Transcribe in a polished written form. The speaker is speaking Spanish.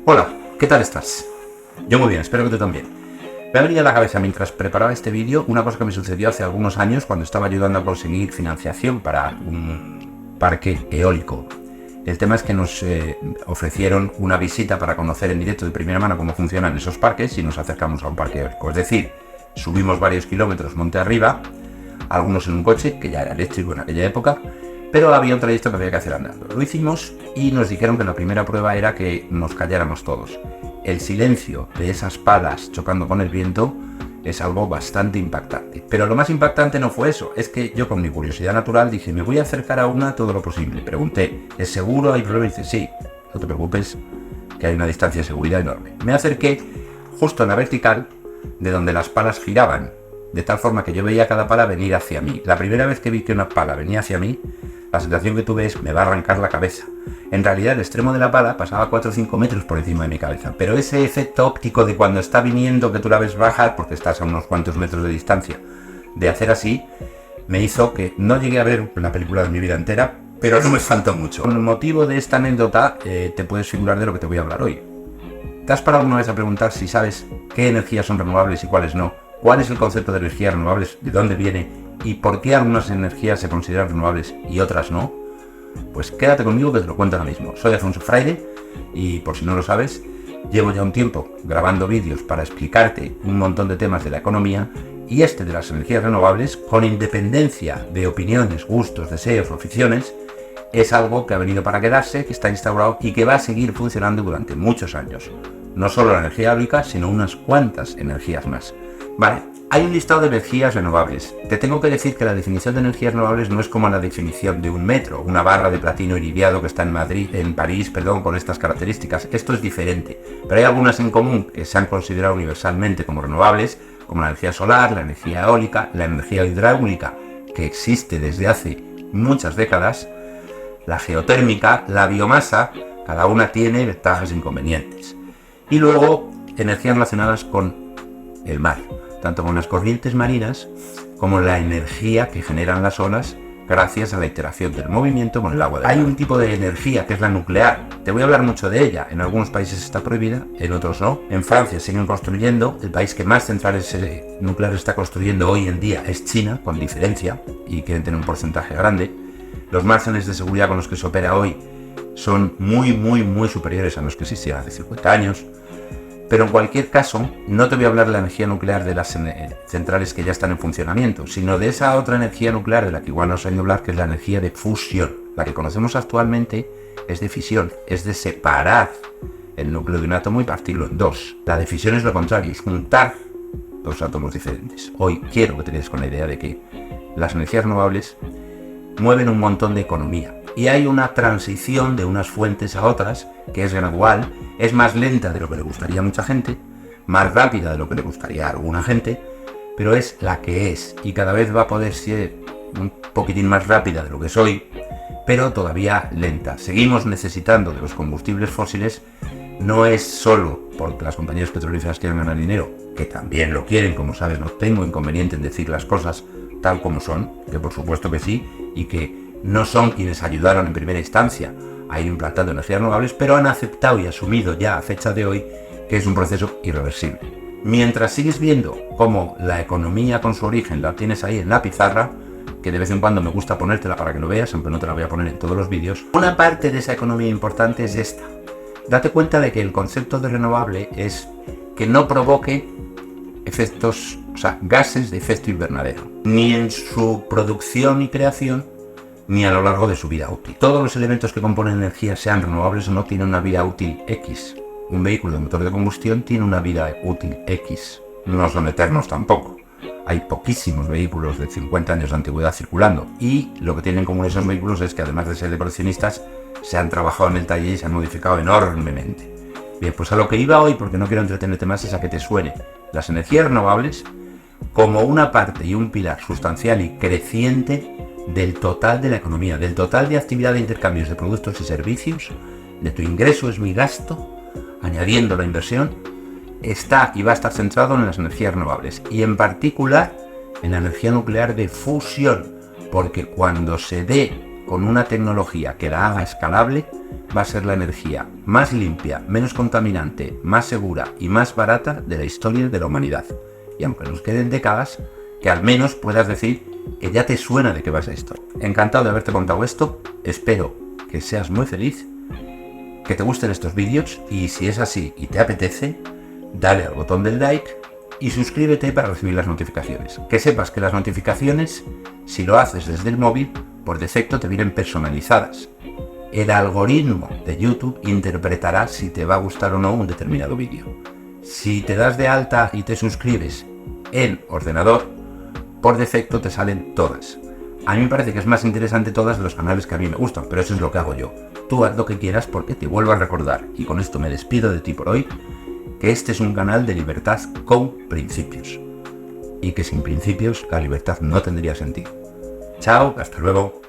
Hola, ¿qué tal estás? Yo muy bien, espero que tú también. Me ha venido a la cabeza mientras preparaba este vídeo una cosa que me sucedió hace algunos años cuando estaba ayudando a conseguir financiación para un parque eólico. El tema es que nos ofrecieron una visita para conocer en directo de primera mano cómo funcionan esos parques y nos acercamos a un parque eólico. Es decir, subimos varios kilómetros monte arriba, algunos en un coche, que ya era eléctrico en aquella época, pero había un trayecto que había que hacer andando. Lo hicimos y nos dijeron que la primera prueba era que nos calláramos todos. El silencio de esas palas chocando con el viento es algo bastante impactante. Pero lo más impactante no fue eso, es que yo con mi curiosidad natural dije, me voy a acercar a una todo lo posible. Pregunté, ¿es seguro? ¿Hay problema? Y dice, sí, no te preocupes, que hay una distancia de seguridad enorme. Me acerqué justo en la vertical de donde las palas giraban, de tal forma que yo veía cada pala venir hacia mí. La primera vez que vi que una pala venía hacia mí, la sensación que tuve es, me va a arrancar la cabeza. En realidad el extremo de la pala pasaba 4 o 5 metros por encima de mi cabeza, pero ese efecto óptico de cuando está viniendo que tú la ves bajar, porque estás a unos cuantos metros de distancia, de hacer así, me hizo que no llegué a ver una película de mi vida entera, pero no me espantó mucho. Con el motivo de esta anécdota te puedes figurar de lo que te voy a hablar hoy. ¿Te has parado alguna vez a preguntar si sabes qué energías son renovables y cuáles no? ¿Cuál es el concepto de energías renovables? ¿De dónde viene? ¿Y por qué algunas energías se consideran renovables y otras no? Pues quédate conmigo que te lo cuento ahora mismo. Soy Alfonso Fraile y, por si no lo sabes, llevo ya un tiempo grabando vídeos para explicarte un montón de temas de la economía y este de las energías renovables, con independencia de opiniones, gustos, deseos o aficiones, es algo que ha venido para quedarse, que está instaurado y que va a seguir funcionando durante muchos años. No solo la energía eólica, sino unas cuantas energías más. Vale, hay un listado de energías renovables. Te tengo que decir que la definición de energías renovables no es como la definición de un metro, una barra de platino iridiado que está en París, con estas características. Esto es diferente, pero hay algunas en común que se han considerado universalmente como renovables, como la energía solar, la energía eólica, la energía hidráulica, que existe desde hace muchas décadas, la geotérmica, la biomasa. Cada una tiene ventajas e inconvenientes. Y luego, energías relacionadas con el mar, tanto con las corrientes marinas como la energía que generan las olas gracias a la interacción del movimiento con el agua del mar. Hay un tipo de energía que es la nuclear. Te voy a hablar mucho de ella. En algunos países está prohibida, en otros no. En Francia siguen construyendo. El país que más centrales nucleares está construyendo hoy en día es China, con diferencia, y quieren tener un porcentaje grande. Los márgenes de seguridad con los que se opera hoy son muy superiores a los que existían hace 50 años. Pero en cualquier caso, no te voy a hablar de la energía nuclear de las centrales que ya están en funcionamiento, sino de esa otra energía nuclear de la que igual no os he oído hablar, que es la energía de fusión. La que conocemos actualmente es de fisión, es de separar el núcleo de un átomo y partirlo en dos. La de fisión es lo contrario, es juntar dos átomos diferentes. Hoy quiero que te quedes con la idea de que las energías renovables mueven un montón de economía. Y hay una transición de unas fuentes a otras que es gradual, es más lenta de lo que le gustaría a mucha gente, más rápida de lo que le gustaría a alguna gente, pero es la que es y cada vez va a poder ser un poquitín más rápida de lo que es hoy, pero todavía lenta. Seguimos necesitando de los combustibles fósiles, no es solo porque las compañías petrolíferas quieran ganar dinero, que también lo quieren, como sabes, no tengo inconveniente en decir las cosas tal como son, que por supuesto que sí, y que no son quienes ayudaron en primera instancia a ir implantando energías renovables, pero han aceptado y asumido ya a fecha de hoy que es un proceso irreversible. Mientras sigues viendo cómo la economía con su origen la tienes ahí en la pizarra, que de vez en cuando me gusta ponértela para que lo veas, aunque no te la voy a poner en todos los vídeos, una parte de esa economía importante es esta. Date cuenta de que el concepto de renovable es que no provoque efectos, gases de efecto invernadero, ni en su producción y creación, ni a lo largo de su vida útil. Todos los elementos que componen energía, sean renovables o no, tienen una vida útil X. Un vehículo de motor de combustión tiene una vida útil X. No son eternos tampoco. Hay poquísimos vehículos de 50 años de antigüedad circulando. Y lo que tienen en común esos vehículos es que, además de ser de coleccionistas, se han trabajado en el taller y se han modificado enormemente. Bien, pues a lo que iba hoy, porque no quiero entretenerte más, es a que te suene las energías renovables como una parte y un pilar sustancial y creciente del total de la economía, del total de actividad de intercambios de productos y servicios, de tu ingreso es mi gasto, añadiendo la inversión, está y va a estar centrado en las energías renovables y en particular en la energía nuclear de fusión, porque cuando se dé con una tecnología que la haga escalable, va a ser la energía más limpia, menos contaminante, más segura y más barata de la historia de la humanidad. Y aunque nos queden décadas, que al menos puedas decir que ya te suena de qué va esa historia. Encantado de haberte contado esto, espero que seas muy feliz, que te gusten estos vídeos y si es así y te apetece, dale al botón del like y suscríbete para recibir las notificaciones. Que sepas que las notificaciones, si lo haces desde el móvil, por defecto te vienen personalizadas. El algoritmo de YouTube interpretará si te va a gustar o no un determinado vídeo. Si te das de alta y te suscribes en ordenador, por defecto te salen todas. A mí me parece que es más interesante todas de los canales que a mí me gustan, pero eso es lo que hago yo. Tú haz lo que quieras porque te vuelvo a recordar, y con esto me despido de ti por hoy, que este es un canal de libertad con principios. Y que sin principios la libertad no tendría sentido. Chao, hasta luego.